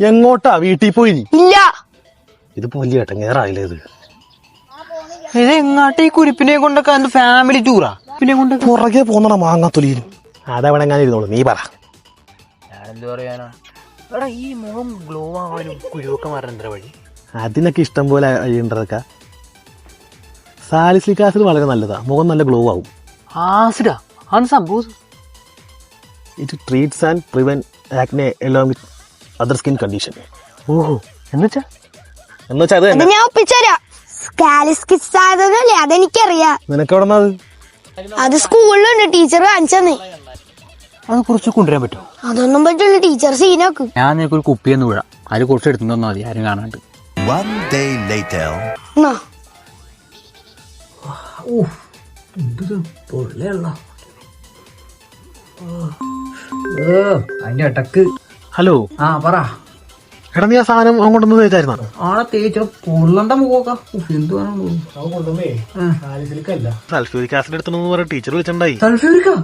എങ്ങോട്ടാ? വീട്ടിൽ പോയി? ഇല്ല. ഇത് വലിയ ഏട്ടങ്ങേറായില്ലേ ഇത്? ഇത് എങ്ങാട്ട് ഈ കുരിപ്പിനെ കൊണ്ടൊക്കെ ഫാമിലി ടൂറാ? പിന്നെ കൊണ്ട് പുറകെ പോന്നണ മാങ്ങാത്തൊലിയിലും. അതവിടെ ഞാൻ ഇരുന്നോളൂ, നീ പറ. ഞാനെന്ത് പറയാനാ? എടാ ഈ മുഖം ഗ്ലോ ആവാനും കുരുവൊക്കെ മാറാൻ എന്താ വഴി? അതിനൊക്കെ ഇഷ്ടം പോലെ അഴിയുണ്ടതൊക്കെ. സാലിസിലിക് ആസിഡ് വളരെ നല്ലതാ, മുഖം നല്ല ഗ്ലോ ആവും. ആസിഡാ? അന്ന് സംഭവം it treats and prevent acne along with other skin condition. ഓഹോ, എന്നുവെച്ചാ അത് അത് ഞാൻ ഒപ്പിച്ചരാ. സ്കാലിസ്കിസ്സായതല്ലേ, അതെനിക്കറിയാം. നിനക്കെവിടെന്നാ അത്? അത് സ്കൂളിലുണ്ട്, ടീച്ചർ കാണിച്ചെന്നേ. അത് കുറച്ച് കൊണ്ടുവരാൻ പറ്റുമോ? അതൊന്നും പറ്റില്ല, ടീച്ചർ സീനാക്കും. ഞാൻ നിനക്കൊരു കുപ്പിയെന്ന് വീഴാം, അതിൽ കുറച്ച് എടുത്തു തന്നാൽ മതി, ആരും കാണാണ്ട്. അതിന്റെ ഇടക്ക് ഹലോ. ആ പറ. എടാ നീ ആ സാധനം കൊണ്ടൊന്ന് തേച്ചായിരുന്നോ? ആളെ തേച്ചോ പൊള്ളണ്ട മുഖമൊക്കെ എന്തുവാണോ? സൾഫ്യൂരിക് ആസിഡ് എടുത്തു പറഞ്ഞ ടീച്ചർ വിളിച്ചിട്ടുണ്ടായി. സൾഫ്യൂരിക്കാ?